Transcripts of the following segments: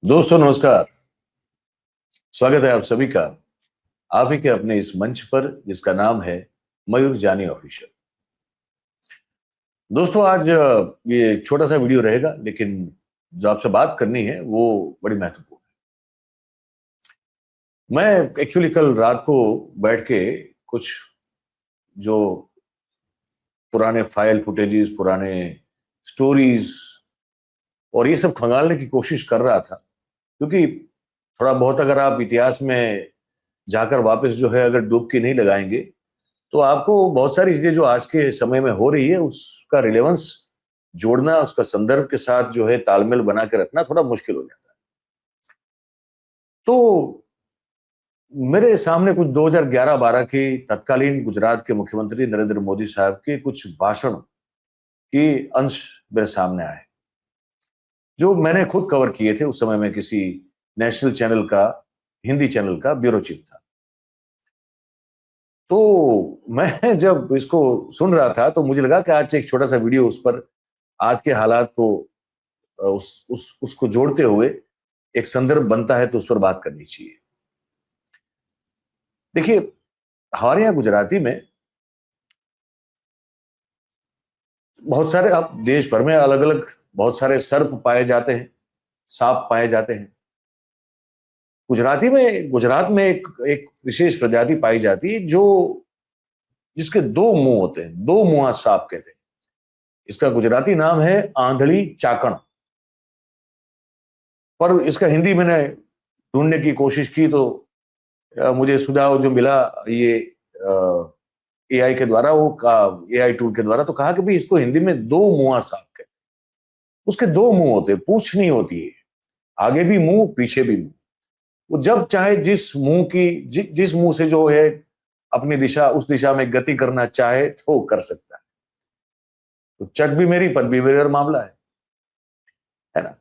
दोस्तों नमस्कार। स्वागत है आप सभी का आप ही के अपने इस मंच पर जिसका नाम है मयूर जानी ऑफिशियल। दोस्तों आज ये छोटा सा वीडियो रहेगा, लेकिन जो आपसे बात करनी है वो बड़ी महत्वपूर्ण है। मैं एक्चुअली कल रात को बैठ के कुछ जो पुराने फाइल फुटेजेस, पुराने स्टोरीज और ये सब खंगालने की कोशिश कर रहा था, क्योंकि थोड़ा बहुत अगर आप इतिहास में जाकर वापस जो है अगर डुबकी नहीं लगाएंगे तो आपको बहुत सारी चीजें जो आज के समय में हो रही है उसका रिलेवेंस जोड़ना, उसका संदर्भ के साथ जो है तालमेल बना के रखना थोड़ा मुश्किल हो जाता है। तो मेरे सामने कुछ 2011-12 की तत्कालीन गुजरात के मुख्यमंत्री नरेंद्र मोदी साहब के कुछ भाषण के अंश मेरे सामने आए, जो मैंने खुद कवर किए थे। उस समय में किसी नेशनल चैनल का, हिंदी चैनल का ब्यूरो चीफ था। तो मैं जब इसको सुन रहा था तो मुझे लगा कि आज एक छोटा सा वीडियो उस पर आज के हालात को उसको जोड़ते हुए एक संदर्भ बनता है तो उस पर बात करनी चाहिए। देखिए, हमारे यहाँ गुजराती में बहुत सारे, अब देश भर में अलग अलग बहुत सारे सर्प पाए जाते हैं, सांप पाए जाते हैं। गुजरात में एक एक विशेष प्रजाति पाई जाती है जो जिसके दो मुंह होते हैं, दो मुंहा सांप कहते हैं। इसका गुजराती नाम है आंधली चाकण, पर इसका हिंदी मैंने ढूंढने की कोशिश की तो मुझे सुझाव जो मिला ये एआई के द्वारा, वो एआई टूल के द्वारा, तो कहा कि भाई इसको हिंदी में दो मुंहा सांप कहते हैं। उसके दो मुंह होते हैं, पूंछ नहीं होती है, आगे भी मुंह पीछे भी मुंह। वो जब चाहे जिस मुंह से जो है अपनी दिशा, उस दिशा में गति करना चाहे तो कर सकता है। तो चट भी मेरी पट भी मेरी और मामला है ना।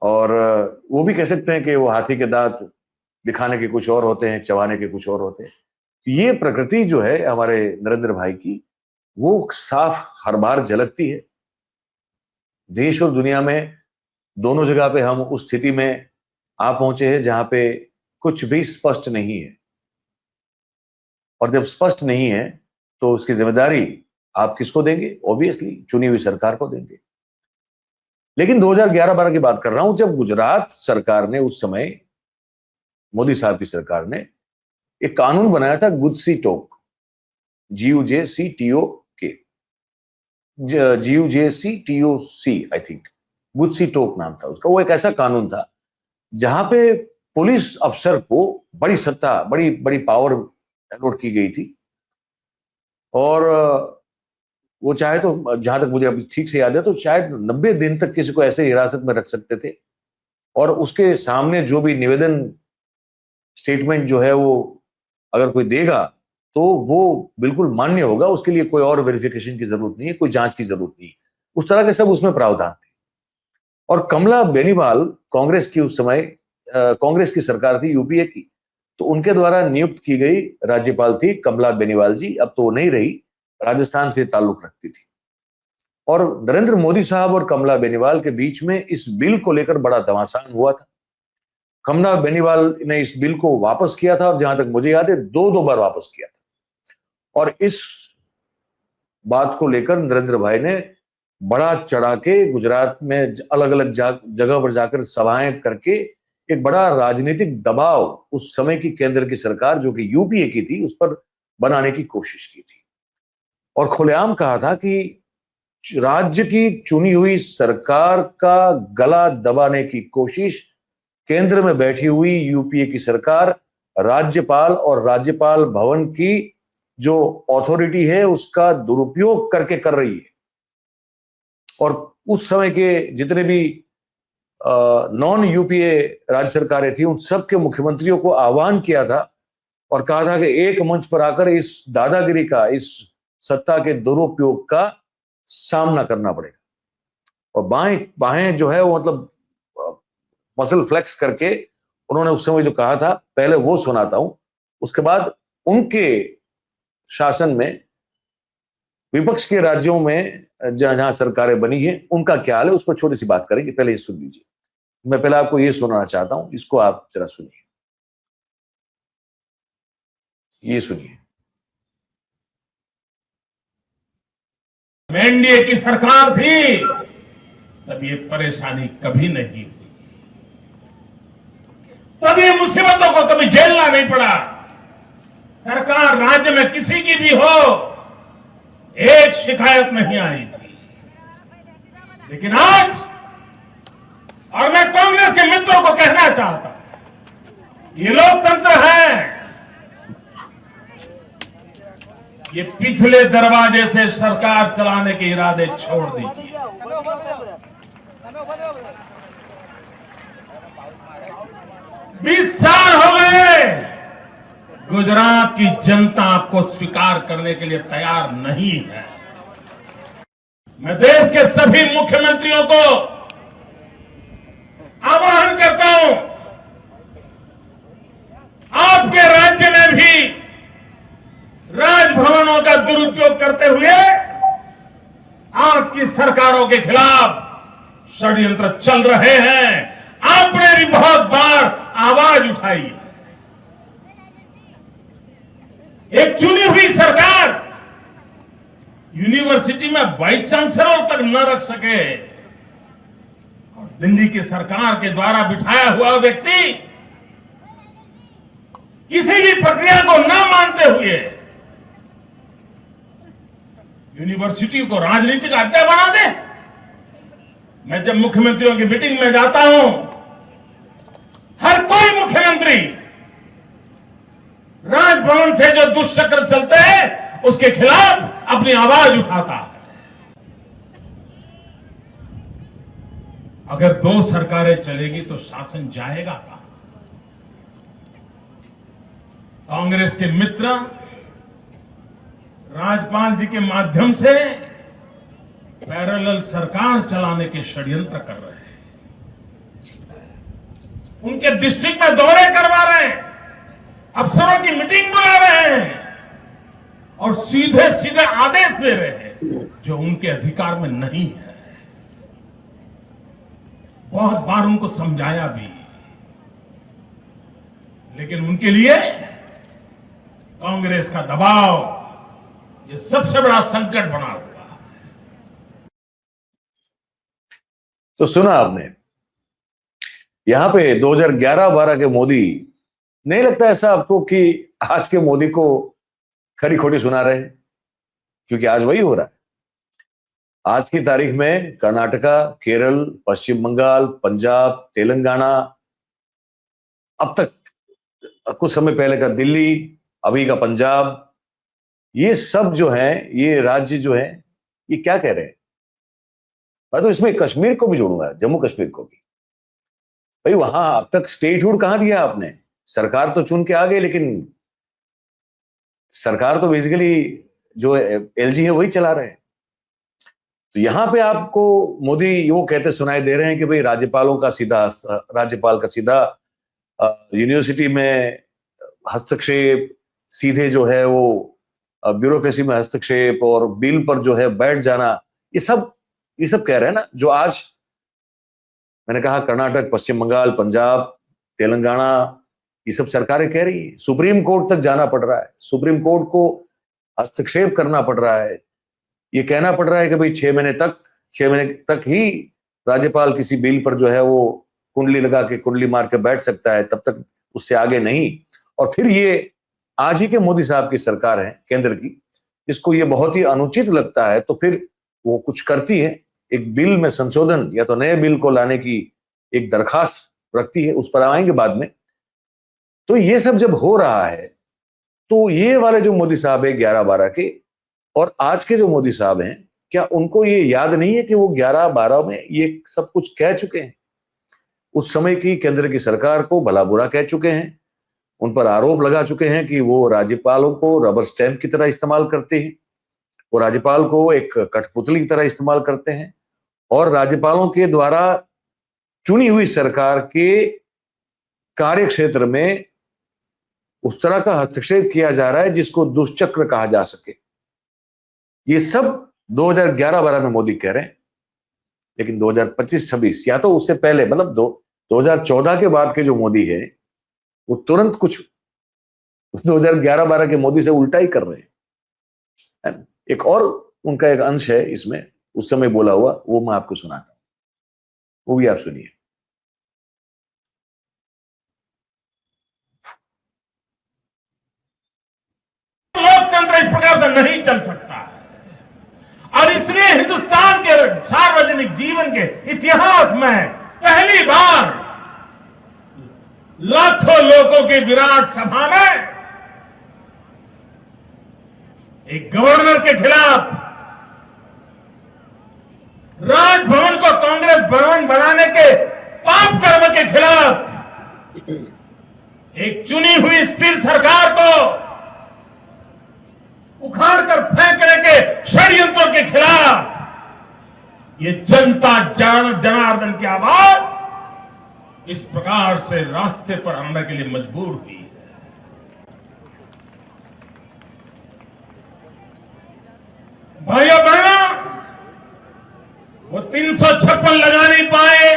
और वो भी कह सकते हैं कि वो हाथी के दांत दिखाने के कुछ और होते हैं, चबाने के कुछ और होते हैं। ये प्रकृति जो है हमारे नरेंद्र भाई की, वो साफ हर बार झलकती है। देश और दुनिया में दोनों जगह पे हम उस स्थिति में आ पहुंचे हैं जहां पे कुछ भी स्पष्ट नहीं है, और जब स्पष्ट नहीं है तो उसकी जिम्मेदारी आप किसको देंगे? ऑब्वियसली चुनी हुई सरकार को देंगे। लेकिन 2011-12 की बात कर रहा हूं, जब गुजरात सरकार ने, उस समय मोदी साहब की सरकार ने एक कानून बनाया था, गुजसी टोक, GUJCTOK, GUJCTOC आई थिंक, गुजसी टोक नाम था उसका। वो एक ऐसा कानून था जहां पे पुलिस अफसर को बड़ी सत्ता, बड़ी बड़ी पावर अलॉट की गई थी। और वो चाहे तो, जहां तक मुझे अभी ठीक से याद है, तो शायद 90 दिन तक किसी को ऐसे हिरासत में रख सकते थे, और उसके सामने जो भी निवेदन, स्टेटमेंट जो है वो अगर कोई देगा तो वो बिल्कुल मान्य होगा, उसके लिए कोई और वेरिफिकेशन की जरूरत नहीं है, कोई जांच की जरूरत नहीं है। उस तरह के सब उसमें प्रावधान थे। और कमला बेनीवाल, कांग्रेस की उस समय कांग्रेस की सरकार थी, यूपीए की, तो उनके द्वारा नियुक्त की गई राज्यपाल थी कमला बेनीवाल जी। अब तो वो नहीं रही, राजस्थान से ताल्लुक रखती थी। और नरेंद्र मोदी साहब और कमला बेनीवाल के बीच में इस बिल को लेकर बड़ा घमासान हुआ था। कमला बेनीवाल ने इस बिल को वापस किया था, और जहां तक मुझे याद है दो दो बार वापस किया था। और इस बात को लेकर नरेंद्र भाई ने बड़ा चढ़ा के गुजरात में अलग अलग जगह पर जाकर सभाएं करके एक बड़ा राजनीतिक दबाव उस समय की केंद्र की सरकार, जो कि यूपीए की थी, उस पर बनाने की कोशिश की थी। और खुलेआम कहा था कि राज्य की चुनी हुई सरकार का गला दबाने की कोशिश केंद्र में बैठी हुई यूपीए की सरकार, राज्यपाल और राज्यपाल भवन की जो अथॉरिटी है उसका दुरुपयोग करके कर रही है। और उस समय के जितने भी नॉन यूपीए राज्य सरकारें थी, उन सब के मुख्यमंत्रियों को आह्वान किया था और कहा था कि एक मंच पर आकर इस दादागिरी का, इस सत्ता के दुरुपयोग का सामना करना पड़ेगा। और बाएं बाहें जो है वो मतलब मसल फ्लेक्स करके उन्होंने उस समय जो कहा था, पहले वो सुनाता हूं, उसके बाद उनके शासन में विपक्ष के राज्यों में जहां जहां सरकारें बनी है उनका क्या हाल है, उस पर छोटी सी बात करेंगे। पहले ये सुन लीजिए। मैं पहले आपको ये सुनाना चाहता हूं, इसको आप जरा सुनिए, ये सुनिए। एनडीए की सरकार थी तब ये परेशानी कभी नहीं हुई, तब ये मुसीबतों को कभी झेलना नहीं पड़ा। सरकार राज्य में किसी की भी हो, एक शिकायत नहीं आई थी। लेकिन आज, और मैं कांग्रेस के मित्रों को कहना चाहता हूं, ये लोकतंत्र है, ये पिछले दरवाजे से सरकार चलाने के इरादे छोड़ दीजिए। 20 साल हो गए, गुजरात की जनता आपको स्वीकार करने के लिए तैयार नहीं है। मैं देश के सभी मुख्यमंत्रियों को आह्वान करता हूं, आपके राज्य में भी राजभवनों का दुरुपयोग करते हुए आपकी सरकारों के खिलाफ षड्यंत्र चल रहे हैं। आपने भी बहुत बार आवाज उठाई। एक चुनी हुई सरकार यूनिवर्सिटी में वाइस चांसलर तक न रख सके, और दिल्ली की सरकार के द्वारा बिठाया हुआ व्यक्ति किसी भी प्रक्रिया को न मानते हुए यूनिवर्सिटी को राजनीतिक अड्डा बना दे। मैं जब मुख्यमंत्रियों की मीटिंग में जाता हूं, हर कोई मुख्यमंत्री राजभवन से जो दुष्चक्र चलते हैं उसके खिलाफ अपनी आवाज उठाता है। अगर 2 सरकारें चलेगी तो शासन जाएगा कहां? कांग्रेस के मित्र राज्यपाल जी के माध्यम से पैरेलल सरकार चलाने के षड्यंत्र कर रहे हैं। उनके डिस्ट्रिक्ट में दौरे करवा रहे हैं, अफसरों की मीटिंग बुला रहे हैं और सीधे सीधे आदेश दे रहे हैं जो उनके अधिकार में नहीं है। बहुत बार उनको समझाया भी, लेकिन उनके लिए कांग्रेस का दबाव ये सबसे बड़ा संकट बना हुआ है। तो सुना आपने, यहां पे 2011-12 के मोदी, नहीं लगता ऐसा आपको कि आज के मोदी को खरी खोटी सुना रहे हैं? क्योंकि आज वही हो रहा है। आज की तारीख में कर्नाटका, केरल, पश्चिम बंगाल, पंजाब, तेलंगाना, अब तक कुछ समय पहले का दिल्ली, अभी का पंजाब, ये सब जो है, ये राज्य जो है, ये क्या कह रहे हैं? मैं तो इसमें कश्मीर को भी जोड़ूंगा, जम्मू कश्मीर को भी। भाई वहां अब तक स्टेटहुड कहां दिया आपने? सरकार तो चुन के आ गए, लेकिन सरकार तो बेसिकली जो एलजी है वही चला रहे हैं। तो यहां पे आपको मोदी वो कहते सुनाई दे रहे हैं कि भाई राज्यपाल का सीधा यूनिवर्सिटी में हस्तक्षेप, सीधे जो है वो ब्यूरोक्रेसी में हस्तक्षेप और बिल पर जो है बैठ जाना, ये सब कह रहे हैं ना। जो आज मैंने कहा कर्नाटक, पश्चिम बंगाल, पंजाब, तेलंगाना, ये सब सरकारें कह रही है। सुप्रीम कोर्ट तक जाना पड़ रहा है, सुप्रीम कोर्ट को हस्तक्षेप करना पड़ रहा है, ये कहना पड़ रहा है कि भाई 6 महीने तक ही राज्यपाल किसी बिल पर जो है वो कुंडली मार के बैठ सकता है, तब तक उससे आगे नहीं। और फिर ये आज ही के मोदी साहब की सरकार है केंद्र की, इसको ये बहुत ही अनुचित लगता है तो फिर वो कुछ करती है, एक बिल में संशोधन या तो नए बिल को लाने की एक दरखास्त रखती है, उस पर आएंगे बाद में। तो ये सब जब हो रहा है तो ये वाले जो मोदी साहब है 11-12 के, और आज के जो मोदी साहब हैं, क्या उनको ये याद नहीं है कि वो 11-12 में ये सब कुछ कह चुके हैं? उस समय की केंद्र की सरकार को भला बुरा कह चुके हैं, उन पर आरोप लगा चुके हैं कि वो राज्यपालों को रबर स्टैंप की तरह इस्तेमाल करते हैं, वो राज्यपाल को एक कठपुतली की तरह इस्तेमाल करते हैं, और राज्यपालों के द्वारा चुनी हुई सरकार के कार्य क्षेत्र में उस तरह का हस्तक्षेप किया जा रहा है जिसको दुष्चक्र कहा जा सके। ये सब 2011-12 में मोदी कह रहे हैं, लेकिन 2025-26 या तो उससे पहले, मतलब 2014 के बाद के जो मोदी है वो तुरंत कुछ 2011-12 के मोदी से उल्टा ही कर रहे हैं। एक और उनका एक अंश है इसमें, उस समय बोला हुआ, वो मैं आपको सुनाता हूं, वो भी आप सुनिए। लोकतंत्र इस प्रकार से नहीं चल सकता है और इसलिए हिंदुस्तान के सार्वजनिक जीवन के इतिहास में पहली बार लाखों लोगों की विराट सभा में एक गवर्नर के खिलाफ, राजभवन को कांग्रेस भवन बनाने के पाप कर्म के खिलाफ, एक चुनी हुई स्थिर सरकार को उखाड़ कर फेंकने के षड्यंत्रों के खिलाफ ये जनता जनार्दन की आवाज इस प्रकार से रास्ते पर आने के लिए मजबूर हुई है। भाइयों बहनों, वो 356 लगा नहीं पाए,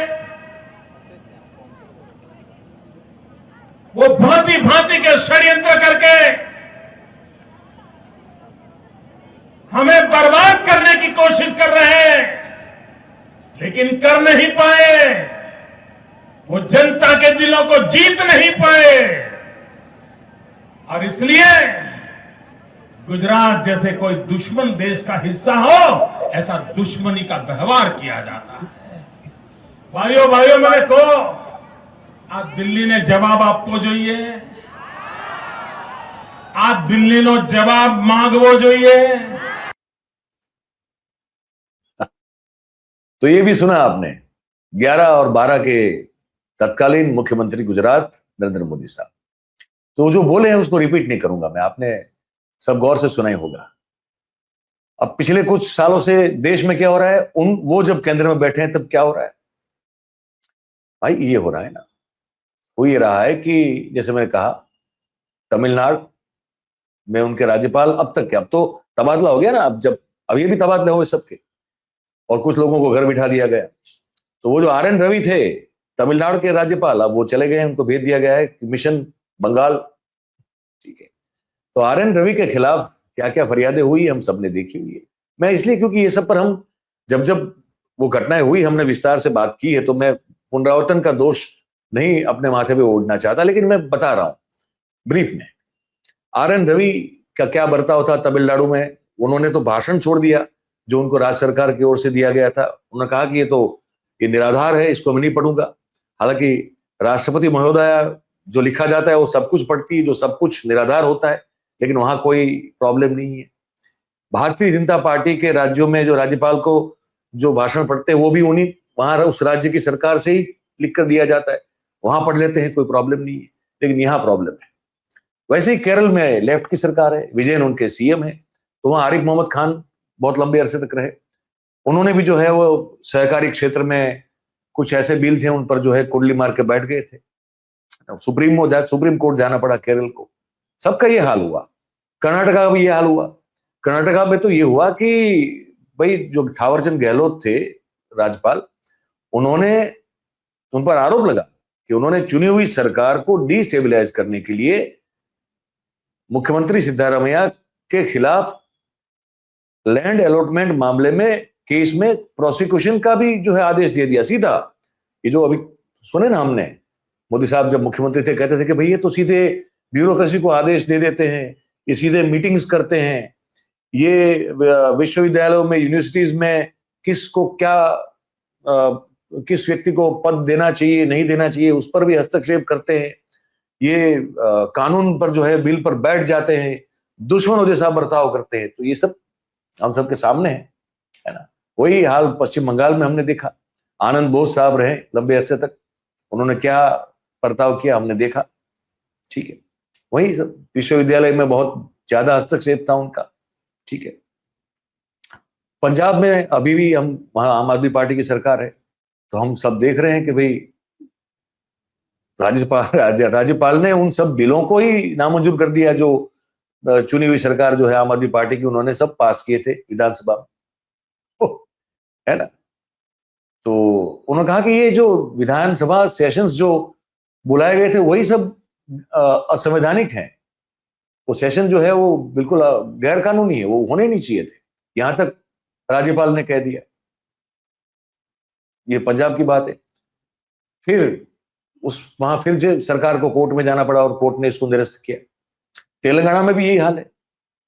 वो भांति भांति के षड्यंत्र करके हमें बर्बाद करने की कोशिश कर रहे हैं, लेकिन कर नहीं पाए। वो जनता के दिलों को जीत नहीं पाए और इसलिए गुजरात जैसे कोई दुश्मन देश का हिस्सा हो, ऐसा दुश्मनी का व्यवहार किया जाता है। भाइयों मैंने कहो, आ दिल्ली ने जवाब आपको જોઈએ, आ दिल्ली नो जवाब मांगवो જોઈએ। तो ये भी सुना आपने 11 और 12 के तत्कालीन मुख्यमंत्री गुजरात नरेंद्र मोदी साहब। तो जो बोले हैं उसको रिपीट नहीं करूंगा मैं, आपने सब गौर से सुना ही होगा। अब पिछले कुछ सालों से देश में क्या हो रहा है, वो जब केंद्र में बैठे हैं तब क्या हो रहा है भाई, ये हो रहा है ना, हो ये रहा है कि जैसे मैंने कहा, तमिलनाडु में उनके राज्यपाल, अब तक क्या, अब तो तबादला हो गया ना, अब ये भी तबादले हुए सबके, और कुछ लोगों को घर बिठा दिया गया। तो वो जो RN रवि थे तमिलनाडु के राज्यपाल, अब वो चले गए, उनको भेज दिया गया है मिशन बंगाल। ठीक है, तो RN रवि के खिलाफ क्या क्या फरियादें हुई हम सबने देखी हुई है। मैं इसलिए, क्योंकि ये सब पर हम जब वो घटनाएं हुई हमने विस्तार से बात की है, तो मैं पुनरावर्तन का दोष नहीं अपने माथे पे ओढ़ना चाहता, लेकिन मैं बता रहा हूं ब्रीफ में। RN रवि का क्या बर्ताव था तमिलनाडु में, उन्होंने तो भाषण छोड़ दिया जो उनको राज्य सरकार की ओर से दिया गया था। उन्होंने कहा कि ये निराधार है, इसको मैं नहीं पढ़ूंगा। हालांकि राष्ट्रपति महोदया जो लिखा जाता है वो सब कुछ पढ़ती है, जो सब कुछ निराधार होता है, लेकिन वहां कोई प्रॉब्लम नहीं है। भारतीय जनता पार्टी के राज्यों में जो राज्यपाल को जो भाषण पढ़ते हैं वो भी उन्हीं वहां उस राज्य की सरकार से ही लिख कर दिया जाता है, वहां पढ़ लेते हैं, कोई प्रॉब्लम नहीं है। लेकिन यहाँ प्रॉब्लम है। वैसे ही केरल में लेफ्ट की सरकार है, विजयन उनके CM है, तो वहां आरिफ मोहम्मद खान बहुत लंबे अरसे तक रहे। उन्होंने भी जो है वो सहकारी क्षेत्र में कुछ ऐसे बिल थे उन पर जो है कुंडली मार के बैठ गए थे, सुप्रीम कोर्ट जाना पड़ा केरल को। सबका ये हाल हुआ। कर्नाटका का भी ये हाल हुआ। कर्नाटका में तो ये हुआ कि भाई जो थावरचंद गहलोत थे राज्यपाल, उन्होंने उन पर आरोप लगा कि उन्होंने चुनी हुई सरकार को डिस्टेबलाइज करने के लिए मुख्यमंत्री सिद्धारमैया के खिलाफ लैंड अलॉटमेंट मामले में केस में प्रोसिक्यूशन का भी जो है आदेश दे दिया सीधा। ये जो अभी सुने ना हमने, मोदी साहब जब मुख्यमंत्री थे कहते थे कि भाई ये तो सीधे ब्यूरोक्रेसी को आदेश दे देते हैं, ये सीधे मीटिंग्स करते हैं, ये विश्वविद्यालयों में यूनिवर्सिटीज में किसको क्या किस व्यक्ति को पद देना चाहिए नहीं देना चाहिए उस पर भी हस्तक्षेप करते हैं, ये कानून पर जो है बिल पर बैठ जाते हैं, दुश्मनों जैसा बर्ताव करते हैं। तो ये सब हम सबके सामने है ना। वही हाल पश्चिम बंगाल में हमने देखा। आनंद बोस साहब रहे लंबे अरसे तक, उन्होंने क्या बर्ताव किया हमने देखा। ठीक है, वही सब विश्वविद्यालय में बहुत ज्यादा हस्तक्षेप था उनका। ठीक है, पंजाब में अभी भी हम वहां आम आदमी पार्टी की सरकार है, तो हम सब देख रहे हैं कि भाई राज्यपाल ने उन सब बिलों को ही नामंजूर कर दिया जो चुनी हुई सरकार जो है आम आदमी पार्टी की, उन्होंने सब पास किए थे विधानसभा में, है ना। तो उन्होंने कहा कि ये जो विधानसभा सेशंस जो बुलाए गए थे वही सब असंवैधानिक हैं। वो सेशन जो है वो बिल्कुल गैर कानूनी है, वो होने नहीं चाहिए थे, यहां तक राज्यपाल ने कह दिया। ये पंजाब की बात है। फिर वहां फिर सरकार को कोर्ट में जाना पड़ा और कोर्ट ने इसको निरस्त किया। तेलंगाना में भी यही हाल है,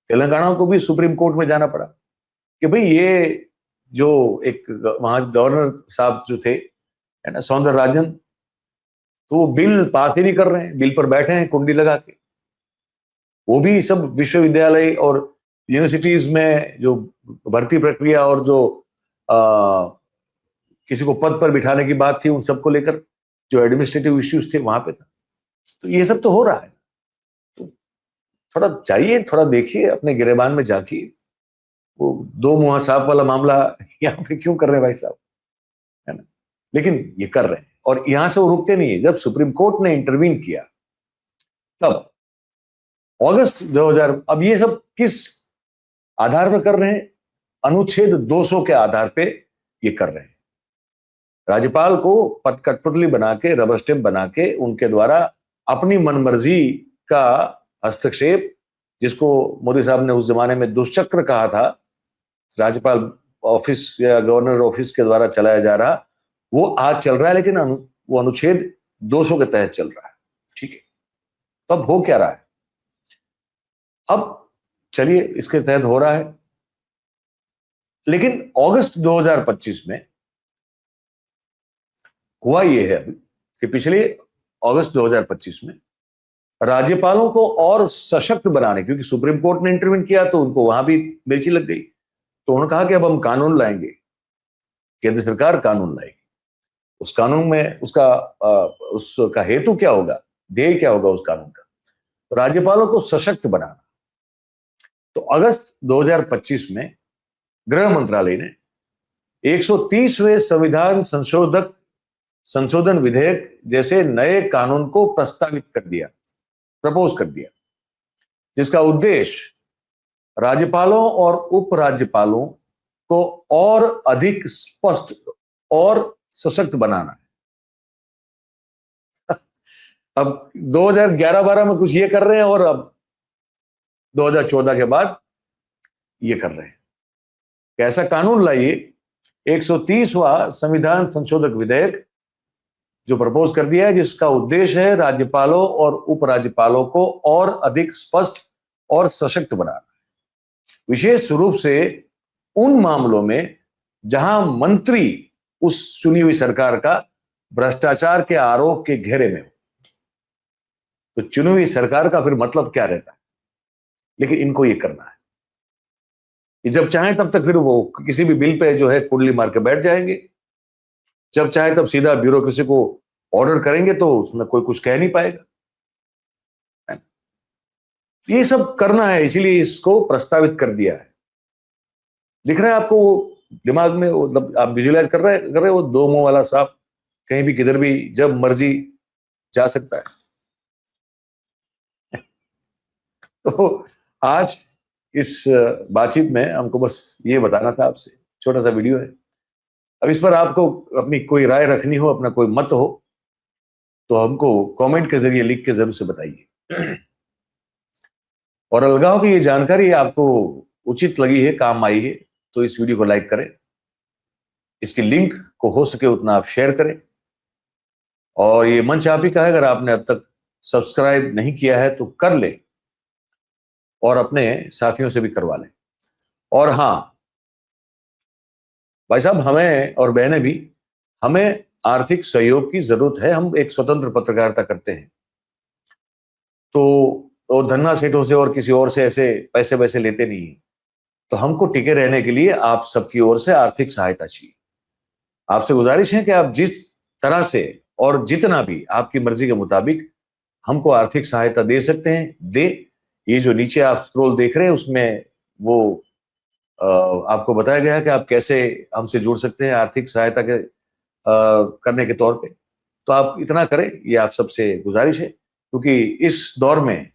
तेलंगाना को भी सुप्रीम कोर्ट में जाना पड़ा कि भाई ये जो एक वहां गवर्नर साहब जो थे, है ना, सौंदरराजन, तो वो बिल पास ही नहीं कर रहे हैं, बिल पर बैठे हैं कुंडी लगा के। वो भी सब विश्वविद्यालय और यूनिवर्सिटीज में जो भर्ती प्रक्रिया और जो किसी को पद पर बिठाने की बात थी, उन सबको लेकर जो एडमिनिस्ट्रेटिव इश्यूज थे वहां पे था। तो ये सब तो हो रहा है। तो थोड़ा जाइए, थोड़ा देखिए, अपने गिरेबान में झांकिए। वो दो मुंहा साहब वाला मामला यहाँ पे क्यों कर रहे हैं भाई साहब, है ना? लेकिन ये कर रहे हैं और यहां से वो रुकते नहीं है। जब सुप्रीम कोर्ट ने इंटरवीन किया तब अगस्त 2000, अब ये सब किस आधार पर कर रहे हैं? अनुच्छेद 200 के आधार पे ये कर रहे हैं। राज्यपाल को कठपुतली बना के, रबर स्टैंप बना के, उनके द्वारा अपनी मनमर्जी का हस्तक्षेप, जिसको मोदी साहब ने उस जमाने में दुष्चक्र कहा था, राज्यपाल ऑफिस या गवर्नर ऑफिस के द्वारा चलाया जा रहा, वो आज चल रहा है, लेकिन वो अनुच्छेद 200 के तहत चल रहा है। ठीक है, तो अब हो क्या रहा है? अब चलिए, इसके तहत हो रहा है, लेकिन अगस्त 2025 में हुआ यह है कि पिछले अगस्त 2025 में राज्यपालों को और सशक्त बनाने, क्योंकि सुप्रीम कोर्ट ने इंटरवीन किया तो उनको वहां भी मिर्ची लग गई, तो उन्होंने कहा कि अब हम कानून लाएंगे, केंद्र सरकार कानून लाएगी। उस कानून में उसका हेतु क्या होगा, ध्येय क्या होगा उस कानून का? तो राज्यपालों को सशक्त बनाना। तो अगस्त 2025 में गृह मंत्रालय ने 130वें संविधान संशोधन विधेयक जैसे नए कानून को प्रपोज कर दिया, जिसका उद्देश्य राज्यपालों और उपराज्यपालों को और अधिक स्पष्ट और सशक्त बनाना है। अब 2011-12 में कुछ ये कर रहे हैं और अब 2014 के बाद ये कर रहे हैं। कैसा कानून लाइए? 130वां संविधान संशोधक विधेयक जो प्रपोज कर दिया है, जिसका उद्देश्य है राज्यपालों और उपराज्यपालों को और अधिक स्पष्ट और सशक्त बनाना, विशेष रूप से उन मामलों में जहां मंत्री उस चुनी हुई सरकार का भ्रष्टाचार के आरोप के घेरे में हो। तो चुनी हुई सरकार का फिर मतलब क्या रहता है? लेकिन इनको ये करना है कि जब चाहे तब तक फिर वो किसी भी बिल पे जो है कुंडली मार के बैठ जाएंगे, जब चाहे तब सीधा ब्यूरोक्रेसी को ऑर्डर करेंगे, तो उसमें कोई कुछ कह नहीं पाएगा। ये सब करना है, इसीलिए इसको प्रस्तावित कर दिया है। दिख रहा है आपको वो दिमाग में, मतलब आप विजुअलाइज कर रहे वो दो मुंह वाला सांप कहीं भी किधर भी जब मर्जी जा सकता है। तो आज इस बातचीत में हमको बस ये बताना था आपसे, छोटा सा वीडियो है। अब इस पर आपको अपनी कोई राय रखनी हो, अपना कोई मत हो, तो हमको कमेंट के जरिए लिख के जरूर से बताइए। और अलगाव की ये जानकारी आपको उचित लगी है, काम आई है, तो इस वीडियो को लाइक करें, इसकी लिंक को हो सके उतना आप शेयर करें, और ये मंच आप ही का है, अगर आपने अब तक सब्सक्राइब नहीं किया है तो कर ले और अपने साथियों से भी करवा लें। और हाँ भाई साहब, हमें और बहनें भी, हमें आर्थिक सहयोग की जरूरत है। हम एक स्वतंत्र पत्रकारिता करते हैं, तो धन्ना सेठों से और किसी और से ऐसे पैसे वैसे लेते नहीं है। तो हमको टिके रहने के लिए आप सबकी ओर से आर्थिक सहायता चाहिए। आपसे गुजारिश है कि आप जिस तरह से और जितना भी आपकी मर्जी के मुताबिक हमको आर्थिक सहायता दे सकते हैं, दे। ये जो नीचे आप स्क्रॉल देख रहे हैं, उसमें वो आपको बताया गया है कि आप कैसे हमसे जुड़ सकते हैं आर्थिक सहायता के करने के तौर पे। तो आप इतना करें, ये आप सबसे गुजारिश है, क्योंकि इस दौर में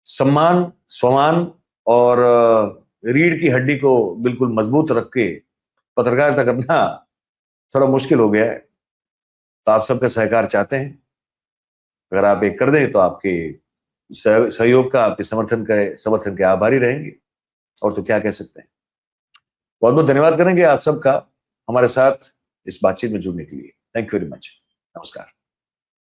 सम्मान, स्वमान और रीढ़ की हड्डी को बिल्कुल मजबूत रख के पत्रकारिता करना थोड़ा मुश्किल हो गया है, तो आप सबका सहकार चाहते हैं। अगर आप एक कर दें तो आपके सहयोग का, आपके समर्थन के आभारी रहेंगे, और तो क्या कह सकते हैं। बहुत बहुत धन्यवाद करेंगे आप सबका हमारे साथ इस बातचीत में जुड़ने के लिए। Thank you very much. नमस्कार।